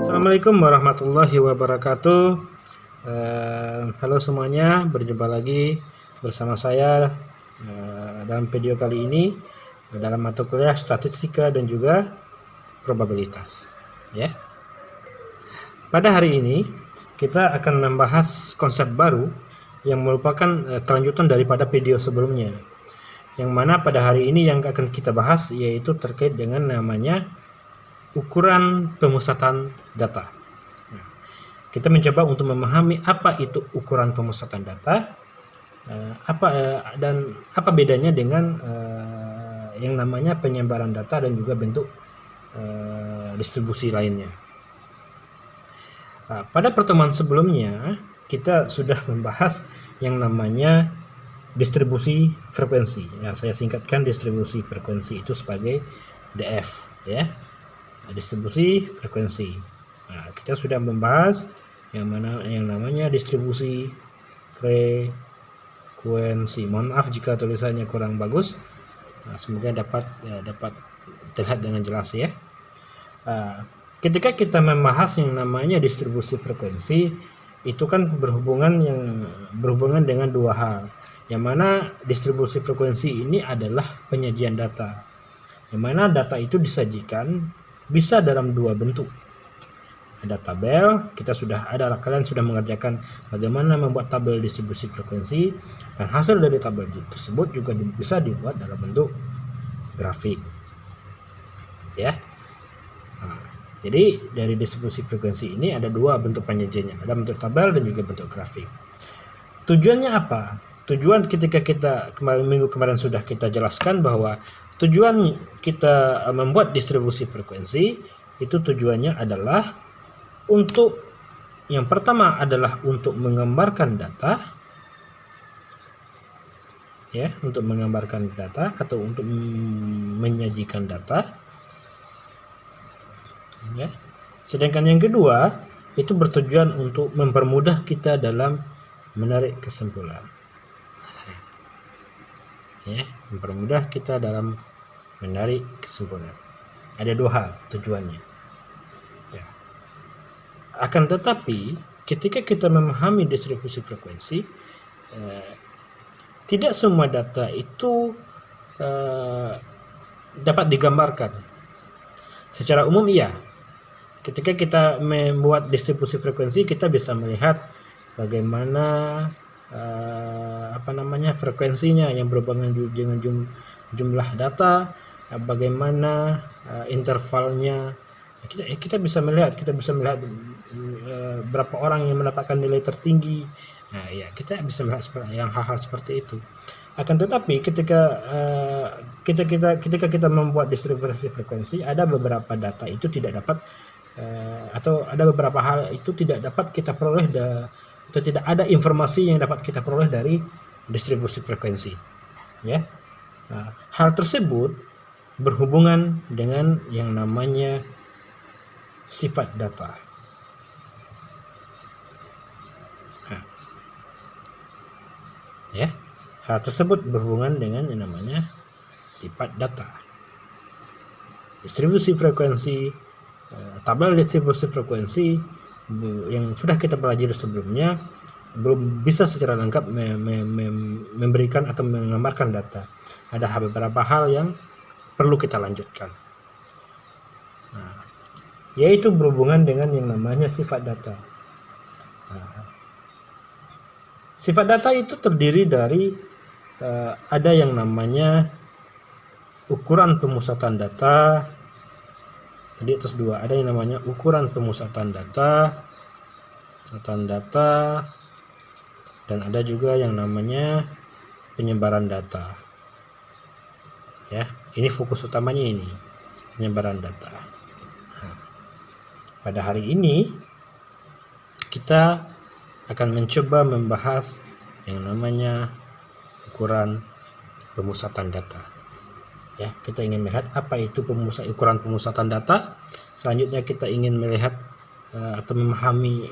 Assalamualaikum warahmatullahi wabarakatuh. Halo semuanya, berjumpa lagi bersama saya dalam video kali ini dalam mata kuliah statistika dan juga probabilitas. Ya. Pada hari ini kita akan membahas konsep baru yang merupakan kelanjutan daripada video sebelumnya. Yang mana pada hari ini yang akan kita bahas yaitu terkait dengan namanya ukuran pemusatan data. Kita mencoba untuk memahami apa itu ukuran pemusatan data, dan apa bedanya dengan yang namanya penyebaran data dan juga bentuk distribusi lainnya. Pada pertemuan sebelumnya kita sudah membahas yang namanya distribusi frekuensi. Yang saya singkatkan distribusi frekuensi itu sebagai DF, ya. Distribusi frekuensi. Nah, kita sudah membahas yang namanya distribusi frekuensi. Mohon maaf jika tulisannya kurang bagus. Nah, semoga dapat terlihat dengan jelas ya. Ketika kita membahas yang namanya distribusi frekuensi, itu kan berhubungan dengan dua hal. Yang mana distribusi frekuensi ini adalah penyajian data. Yang mana data itu disajikan bisa dalam dua bentuk. Ada tabel, kalian sudah mengerjakan bagaimana membuat tabel distribusi frekuensi, dan hasil dari tabel tersebut juga bisa dibuat dalam bentuk grafik. Ya. Jadi dari distribusi frekuensi ini ada dua bentuk penyajiannya, ada bentuk tabel dan juga bentuk grafik. Tujuannya apa? Tujuan ketika minggu kemarin sudah kita jelaskan bahwa tujuan kita membuat distribusi frekuensi itu tujuannya adalah untuk yang pertama adalah untuk menggambarkan data, ya, untuk menggambarkan data atau untuk menyajikan data, ya. Sedangkan yang kedua itu bertujuan untuk mempermudah kita dalam menarik kesimpulan. Ya, mempermudah kita dalam menarik kesimpulan. Ada dua hal tujuannya. Ya. Akan tetapi ketika kita memahami distribusi frekuensi, tidak semua data itu dapat digambarkan. Secara umum iya. Ketika kita membuat distribusi frekuensi, kita bisa melihat bagaimana frekuensinya yang berhubungan dengan jumlah data, bagaimana intervalnya. Kita bisa melihat berapa orang yang mendapatkan nilai tertinggi. Nah, ya, kita bisa melihat hal-hal seperti itu. Akan tetapi ketika kita membuat distribusi frekuensi, ada beberapa data itu tidak dapat atau ada beberapa hal itu tidak dapat kita peroleh atau tidak ada informasi yang dapat kita peroleh dari distribusi frekuensi, ya. Nah, hal tersebut berhubungan dengan yang namanya sifat data. Nah, ya, hal tersebut berhubungan dengan yang namanya sifat data. Distribusi frekuensi, tabel distribusi frekuensi yang sudah kita pelajari sebelumnya belum bisa secara lengkap memberikan atau menggambarkan data. Ada beberapa hal yang perlu kita lanjutkan. Nah, yaitu berhubungan dengan yang namanya sifat data. Nah, sifat data itu terdiri dari ada yang namanya ukuran pemusatan data. Tadi atas dua, ada yang namanya ukuran pemusatan data, dan ada juga yang namanya penyebaran data. Ya, ini fokus utamanya ini, penyebaran data. Nah, pada hari ini kita akan mencoba membahas yang namanya ukuran pemusatan data. Ya, kita ingin melihat apa itu ukuran pemusatan data. Selanjutnya kita ingin melihat atau memahami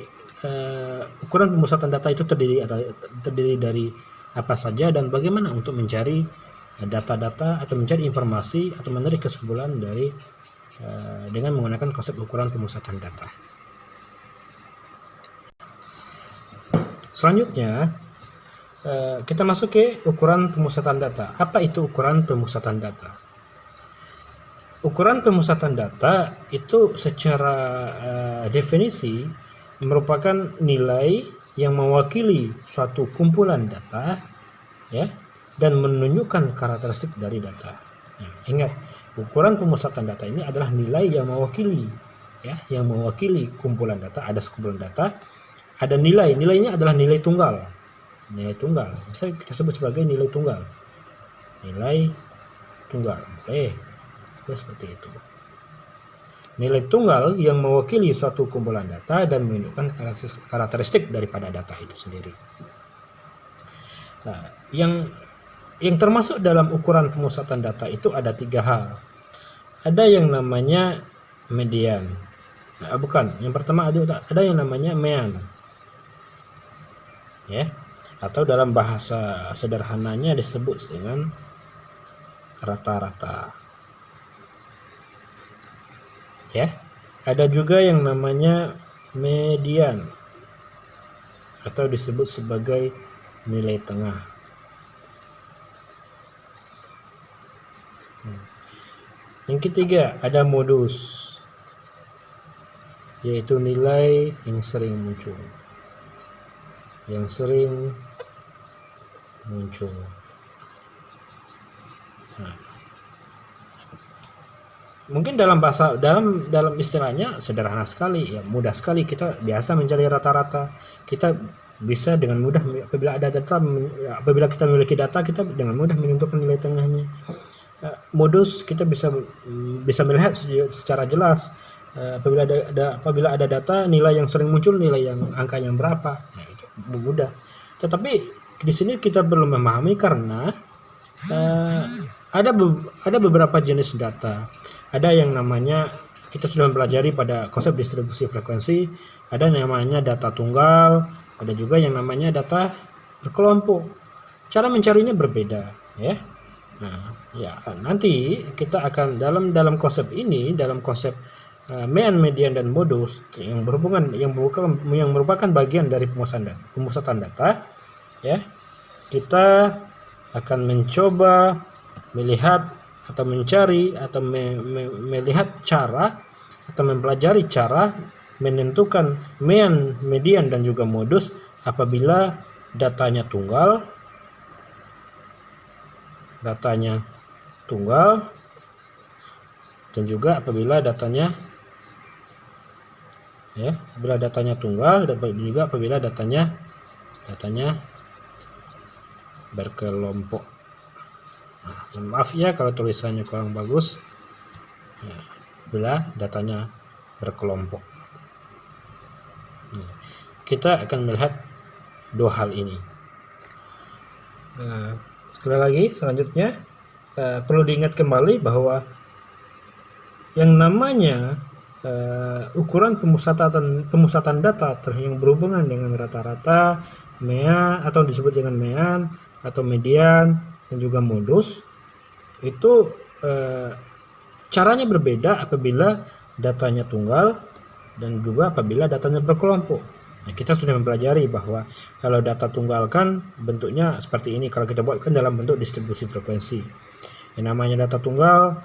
ukuran pemusatan data itu terdiri dari apa saja dan bagaimana untuk mencari data-data atau mencari informasi atau menarik kesimpulan dengan menggunakan konsep ukuran pemusatan data. Selanjutnya kita masuk ke ukuran pemusatan data. Apa itu ukuran pemusatan data? Ukuran pemusatan data itu secara definisi merupakan nilai yang mewakili suatu kumpulan data, ya, dan menunjukkan karakteristik dari data. Nah, ingat, ukuran pemusatan data ini adalah nilai yang mewakili, ya, yang mewakili kumpulan data. Ada sekumpulan data, ada nilainya adalah nilai tunggal. Nilai tunggal bisa kita sebut sebagai nilai tunggal. Nilai tunggal, seperti itu. Nilai tunggal yang mewakili suatu kumpulan data dan menunjukkan karakteristik daripada data itu sendiri. Nah, yang termasuk dalam ukuran pemusatan data itu ada 3 hal. Ada yang namanya median. Yang pertama ada yang namanya mean. Ya. Atau dalam bahasa sederhananya disebut dengan rata-rata. Ya, ada juga yang namanya median atau disebut sebagai nilai tengah. Yang ketiga ada modus, yaitu nilai yang sering muncul. Nah, mungkin dalam istilahnya sederhana sekali, ya, mudah sekali. Kita biasa mencari rata-rata. Kita bisa dengan mudah apabila kita memiliki data, kita dengan mudah menentukan nilai tengahnya. Modus kita bisa melihat secara jelas apabila ada data nilai yang sering muncul, nilai yang angka yang berapa. Nah, itu mudah. Tetapi di sini kita perlu memahami karena ada beberapa jenis data. Ada yang namanya, kita sudah mempelajari pada konsep distribusi frekuensi, ada yang namanya data tunggal, ada juga yang namanya data berkelompok. Cara mencarinya berbeda, ya. Nah, ya, nanti kita akan dalam konsep ini, dalam konsep mean, median, dan modus yang merupakan bagian dari pemusatan data, ya. Kita akan mencoba melihat atau mencari atau melihat cara atau mempelajari cara menentukan mean, median, dan juga modus apabila datanya tunggal dan juga apabila datanya tunggal dan juga apabila datanya berkelompok. Nah, maaf ya kalau tulisannya kurang bagus. Nah, bila datanya berkelompok. Nah, kita akan melihat 2 hal ini. Nah, sekali lagi selanjutnya perlu diingat kembali bahwa yang namanya ukuran pemusatan data yang berhubungan dengan rata-rata, mean atau disebut dengan mean atau median dan juga modus itu caranya berbeda apabila datanya tunggal dan juga apabila datanya berkelompok. Nah, kita sudah mempelajari bahwa kalau data tunggal kan bentuknya seperti ini, kalau kita buatkan dalam bentuk distribusi frekuensi. Yang namanya data tunggal,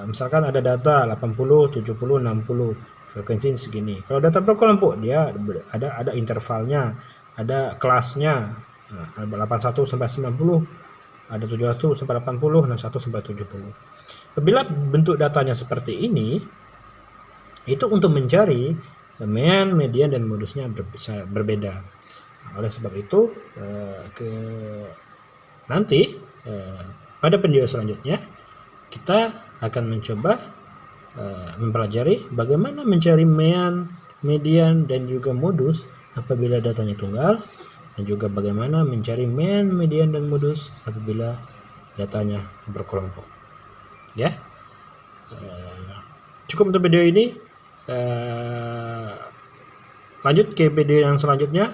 misalkan ada data 80, 70, 60, frekuensi segini. Kalau data berkelompok dia ada intervalnya, ada kelasnya. Nah, 81 sampai 90, ada 71 sampai 80, 61 sampai 70. Apabila bentuk datanya seperti ini, itu untuk mencari mean, median, dan modusnya berbeda. Nah, oleh sebab itu nanti pada video selanjutnya kita akan mencoba mempelajari bagaimana mencari mean, median, dan juga modus apabila datanya tunggal, dan juga bagaimana mencari mean, median, dan modus apabila datanya berkelompok. Ya, cukup untuk video ini. Lanjut ke video yang selanjutnya.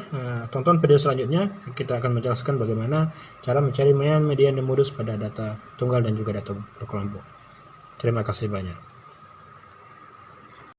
Tonton video selanjutnya, kita akan menjelaskan bagaimana cara mencari mean, median, dan modus pada data tunggal dan juga data berkelompok. Terima kasih banyak.